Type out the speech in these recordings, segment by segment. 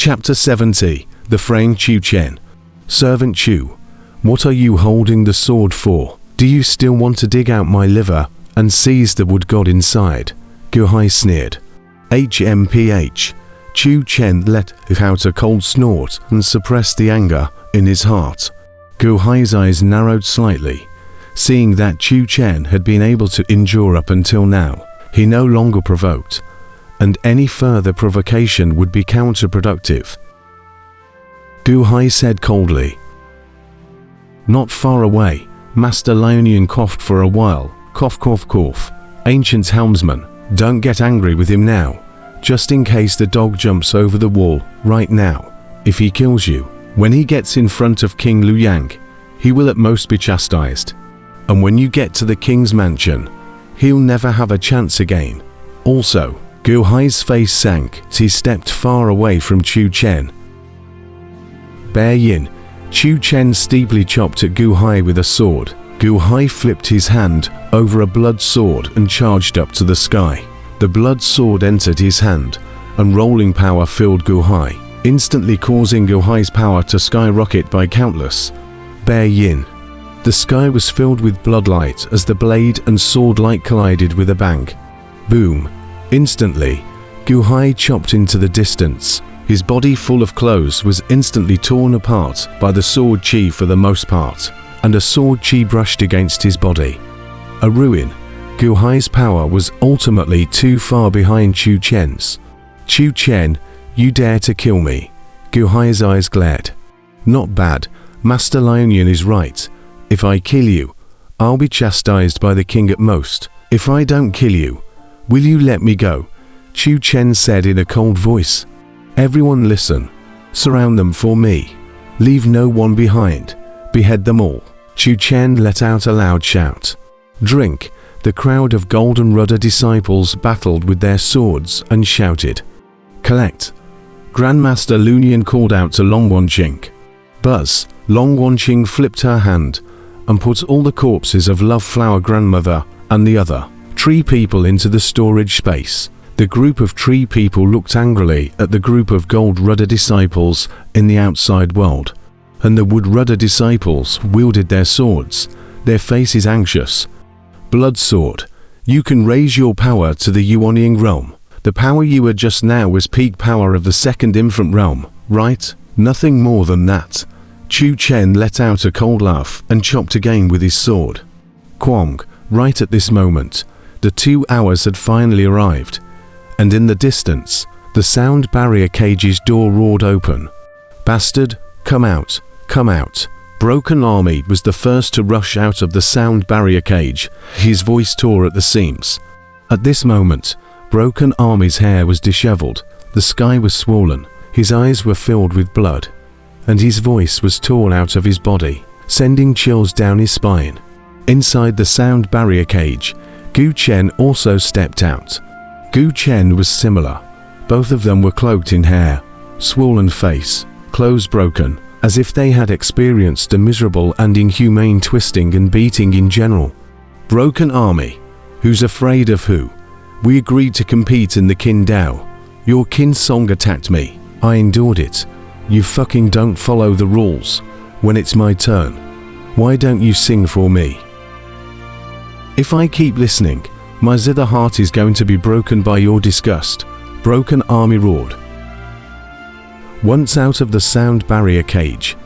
Chapter 70. The Fraying Chen. Servant Chu, what are you holding the sword for? Do you still want to dig out my liver and seize the wood god inside? Gu Hai sneered. HMPH. Chen let out a cold snort and suppressed the anger in his heart. Gu Hai's eyes narrowed slightly. Seeing that Chen had been able to endure up until now, he no longer provoked, and any further provocation would be counterproductive. Gu Hai said coldly. Not far away, Master Lionian coughed for a while. Cough, cough, cough. Ancient helmsman, don't get angry with him now. Just in case the dog jumps over the wall right now. If he kills you, when he gets in front of King Liu Yang, he will at most be chastised. And when you get to the king's mansion, he'll never have a chance again. Also, Gu Hai's face sank as he stepped far away from Chen. Bear Yin. Chen steeply chopped at Gu Hai with a sword. Gu Hai flipped his hand over a blood sword and charged up to the sky. The blood sword entered his hand, and rolling power filled Gu Hai, instantly causing Gu Hai's power to skyrocket by countless. Bear Yin. The sky was filled with bloodlight as the blade and sword light collided with a bang. Boom. Instantly, Gu Hai chopped into the distance. His body full of clothes was instantly torn apart by the sword chi for the most part, and a sword chi brushed against his body. A ruin. Gu Hai's power was ultimately too far behind Chen's. Chen, you dare to kill me? Gu Hai's eyes glared. Not bad. Master Lionian is right. If I kill you, I'll be chastised by the king at most. If I don't kill you, will you let me go? Chen said in a cold voice. Everyone listen. Surround them for me. Leave no one behind. Behead them all. Chen let out a loud shout. Drink. The crowd of Golden Rudder disciples battled with their swords and shouted. Collect. Grandmaster Lunian called out to Long Wanqing. Buzz. Long Wanqing flipped her hand and put all the corpses of Love Flower Grandmother and the other tree people into the storage space. The group of tree people looked angrily at the group of Gold Rudder disciples in the outside world, and the Wood Rudder disciples wielded their swords, their faces anxious. Blood Sword, you can raise your power to the Yuanying realm. The power you had just now was peak power of the second infant realm, right? Nothing more than that. Chen let out a cold laugh and chopped again with his sword. Kwong, right at this moment, the 2 hours had finally arrived. And in the distance, the sound barrier cage's door roared open. Bastard, come out, come out. Broken Army was the first to rush out of the sound barrier cage. His voice tore at the seams. At this moment, Broken Army's hair was disheveled, the sky was swollen, his eyes were filled with blood, and his voice was torn out of his body, sending chills down his spine. Inside the sound barrier cage, Chen also stepped out. Chen was similar. Both of them were cloaked in hair, swollen face, clothes broken, as if they had experienced a miserable and inhumane twisting and beating in general. Broken Army. Who's afraid of who? We agreed to compete in the Kin Dao. Your Kin Song attacked me. I endured it. You fucking don't follow the rules. When it's my turn, why don't you sing for me? If I keep listening, my zither heart is going to be broken by your disgust. Broken Army roared. Once out of the sound barrier cage,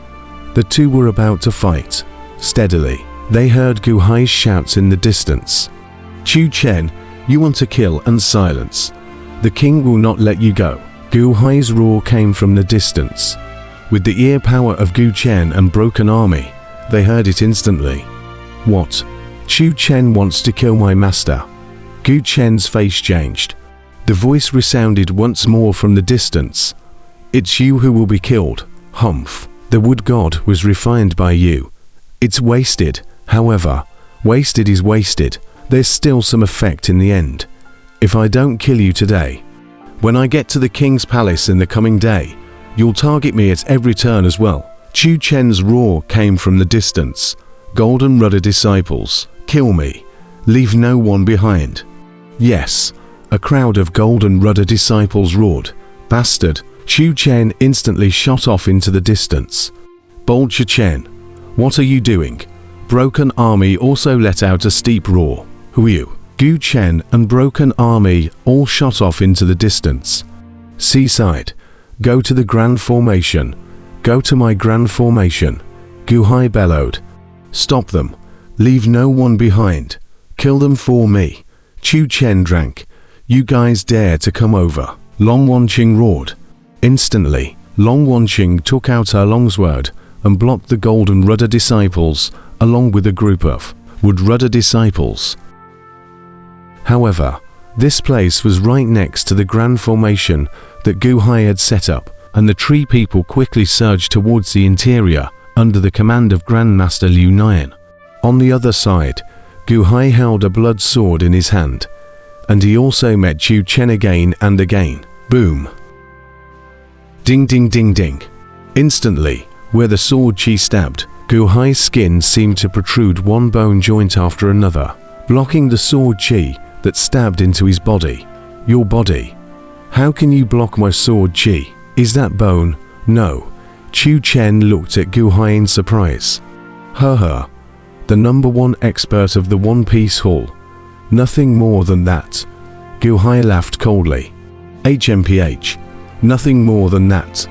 the two were about to fight. Steadily, they heard Gu Hai's shouts in the distance. Chen, you want to kill and silence. The king will not let you go. Gu Hai's roar came from the distance. With the ear power of Chen and Broken Army, they heard it instantly. What? Chen wants to kill my master. Chen's face changed. The voice resounded once more from the distance. It's you who will be killed, Humph. The wood god was refined by you. It's wasted, however. Wasted is wasted. There's still some effect in the end. If I don't kill you today, when I get to the king's palace in the coming day, you'll target me at every turn as well. Chen's roar came from the distance. Golden Rudder disciples, kill me. Leave no one behind. Yes, a crowd of Golden Rudder disciples roared. Bastard, Chu Chen instantly shot off into the distance. Bold Chen, what are you doing? Broken Army also let out a steep roar. Who are you? Gu Chen and Broken Army all shot off into the distance. Seaside, go to the Grand Formation. Go to my Grand Formation. Gu Hai bellowed. Stop them. Leave no one behind. Kill them for me. Chu Chen drank. You guys dare to come over. Long Wanqing roared. Instantly, Long Wanqing took out her longsword and blocked the Golden Rudder disciples along with a group of Wood Rudder disciples. However, this place was right next to the Grand Formation that Gu Hai had set up, and the tree people quickly surged towards the interior under the command of Grandmaster Liu Nian. On the other side, Gu Hai held a blood sword in his hand, and he also met Chu Chen again and again. Boom! Ding ding ding ding. Instantly, where the sword chi stabbed, Gu Hai's skin seemed to protrude one bone joint after another, blocking the sword chi that stabbed into his body. Your body. How can you block my sword chi? Is that bone? No. Chu Chen looked at Gu Hai in surprise. Her. The #1 expert of the One Piece Hall. Nothing more than that. Gu Hai laughed coldly. HMPH. Nothing more than that.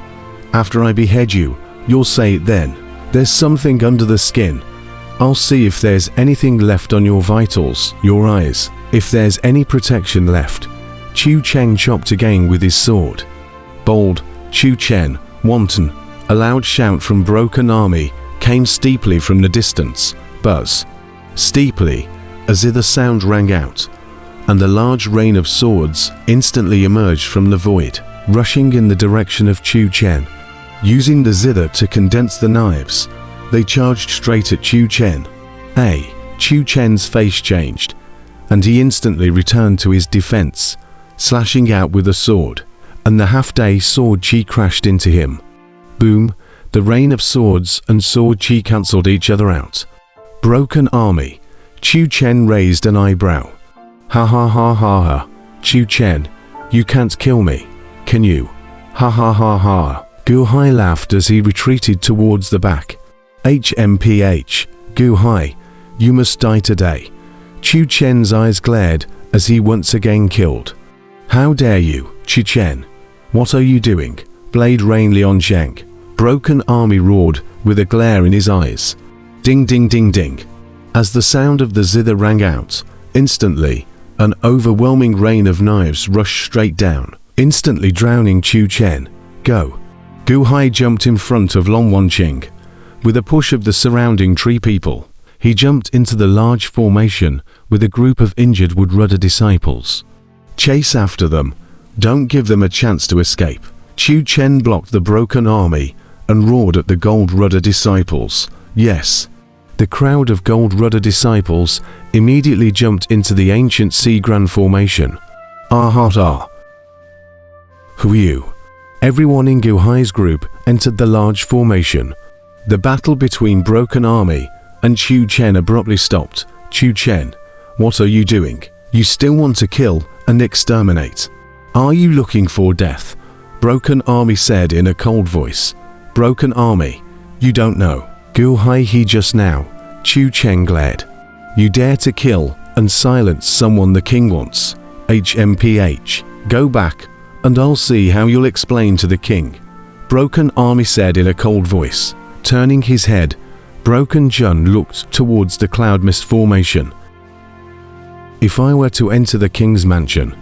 After I behead you, you'll say it then. There's something under the skin. I'll see if there's anything left on your vitals, your eyes, if there's any protection left. Chu Chen chopped again with his sword. Bold, Chu Chen, wanton. A loud shout from Broken Army came steeply from the distance. Buzz. Steeply, as if the sound rang out, and a large rain of swords instantly emerged from the void, rushing in the direction of Chu Chen. Using the zither to condense the knives, they charged straight at Chu Chen. Chu Chen's face changed, and he instantly returned to his defense, slashing out with a sword, and the half-day sword chi crashed into him. Boom! The rain of swords and sword chi cancelled each other out. Broken Army. Chu Chen raised an eyebrow. Ha ha ha ha ha. Chu Chen, you can't kill me, can you? Ha ha ha ha. Gu Hai laughed as he retreated towards the back. HMPH. Gu Hai, you must die today. Chu Chen's eyes glared as he once again killed. How dare you, Chu Chen? What are you doing? Blade Rain Lion Zheng. Broken Army roared with a glare in his eyes. Ding ding ding ding. As the sound of the zither rang out, instantly, an overwhelming rain of knives rushed straight down, instantly drowning Chu Chen. Go! Gu Hai jumped in front of Long Wanqing. With a push of the surrounding tree people, he jumped into the large formation with a group of injured Wood Rudder disciples. Chase after them. Don't give them a chance to escape. Chu Chen blocked the Broken Army and roared at the Gold Rudder disciples. Yes. The crowd of Gold Rudder disciples immediately jumped into the ancient Sea Grand Formation. Ah. Who are you? Everyone in Gu Hai's group entered the large formation. The battle between Broken Army and Chu Chen abruptly stopped. Chu Chen, what are you doing? You still want to kill and exterminate? Are you looking for death? Broken Army said in a cold voice. Broken Army, you don't know. Gu Hai he just now. Chu Chen glared. You dare to kill and silence someone the king wants? HMPH, go back and I'll see how you'll explain to the king. Broken Army said in a cold voice. Turning his head, Broken Jun looked towards the cloud mist formation. If I were to enter the king's mansion,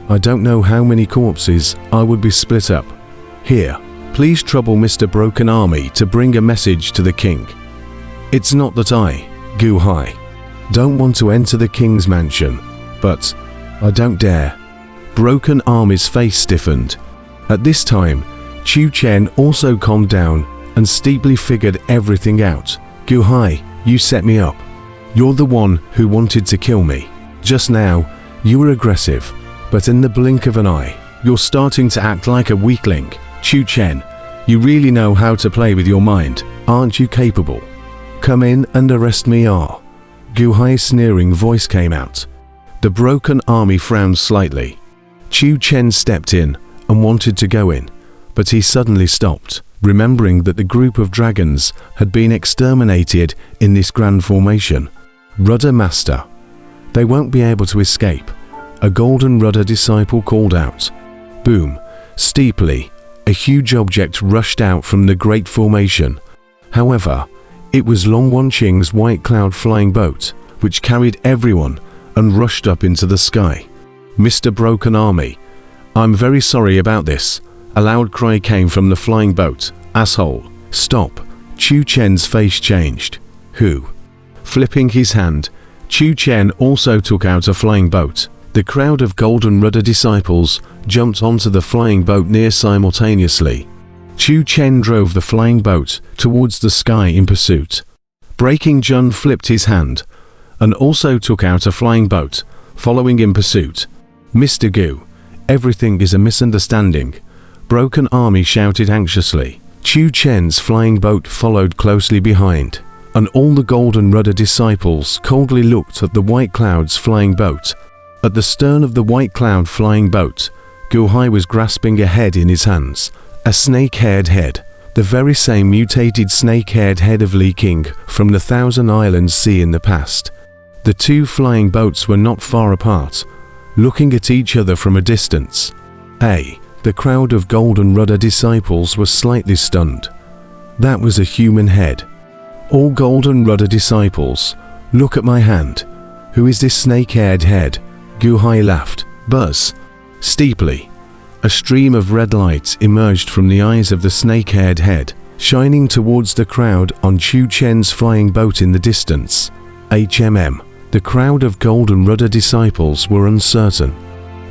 I don't know how many corpses I would be split up. Here, please trouble Mr. Broken Army to bring a message to the king. It's not that I, Gu Hai, don't want to enter the king's mansion, but I don't dare. Broken Army's face stiffened. At this time, Chu Chen also calmed down and steeply figured everything out. Gu Hai, you set me up. You're the one who wanted to kill me. Just now, you were aggressive, but in the blink of an eye, you're starting to act like a weakling. Chu Chen, you really know how to play with your mind, aren't you capable? Come in and arrest me. Gu Hai's sneering voice came out. The Broken Army frowned slightly. Chu Chen stepped in and wanted to go in, but he suddenly stopped, remembering that the group of dragons had been exterminated in this grand formation. Rudder Master. They won't be able to escape, a golden rudder disciple called out. Boom. Steeply, a huge object rushed out from the great formation. However, it was Long Wanqing's white cloud flying boat, which carried everyone and rushed up into the sky. Mr. Broken Army, I'm very sorry about this. A loud cry came from the flying boat. Asshole, stop. Chu Chen's face changed. Who? Flipping his hand, Chu Chen also took out a flying boat. The crowd of golden rudder disciples jumped onto the flying boat near simultaneously. Chu Chen drove the flying boat towards the sky in pursuit. Breaking Jun flipped his hand and also took out a flying boat, following in pursuit. Mr. Gu, everything is a misunderstanding. Broken Army shouted anxiously. Chu Chen's flying boat followed closely behind, and all the golden rudder disciples coldly looked at the white cloud's flying boat. At the stern of the white cloud flying boat, Gu Hai was grasping a head in his hands, a snake-haired head, the very same mutated snake-haired head of Li King from the Thousand Islands Sea in the past. The two flying boats were not far apart, looking at each other from a distance. The crowd of golden rudder disciples was slightly stunned. That was a human head. All golden rudder disciples, look at my hand. Who is this snake-haired head? Gu Hai laughed. Buzz. Steeply, a stream of red light emerged from the eyes of the snake-haired head, shining towards the crowd on Chu Chen's flying boat in the distance. The crowd of golden rudder disciples were uncertain.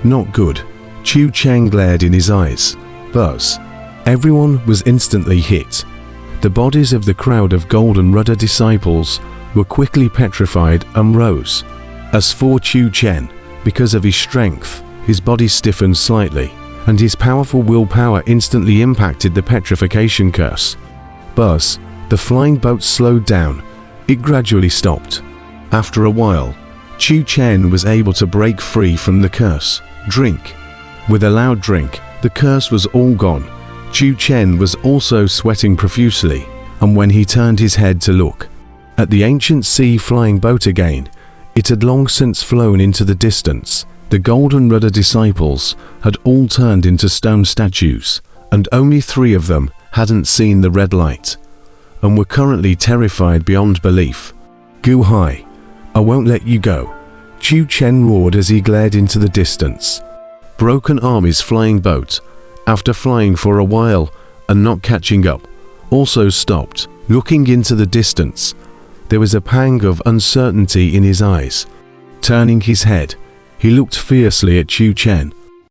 Not good. Chu Chen glared in his eyes. Buzz. Everyone was instantly hit. The bodies of the crowd of golden rudder disciples were quickly petrified and rose. As for Chu Chen, because of his strength, his body stiffened slightly, and his powerful willpower instantly impacted the petrification curse. Buzz. The flying boat slowed down. It gradually stopped. After a while, Chu Chen was able to break free from the curse. Drink. With a loud drink, the curse was all gone. Chu Chen was also sweating profusely, and when he turned his head to look at the ancient sea flying boat again, it had long since flown into the distance. The golden rudder disciples had all turned into stone statues, and only 3 of them hadn't seen the red light, and were currently terrified beyond belief. Gu Hai, I won't let you go. Chu Chen roared as he glared into the distance. Broken Army's flying boat, after flying for a while and not catching up, also stopped. Looking into the distance, there was a pang of uncertainty in his eyes. Turning his head, he looked fiercely at Chu Chen.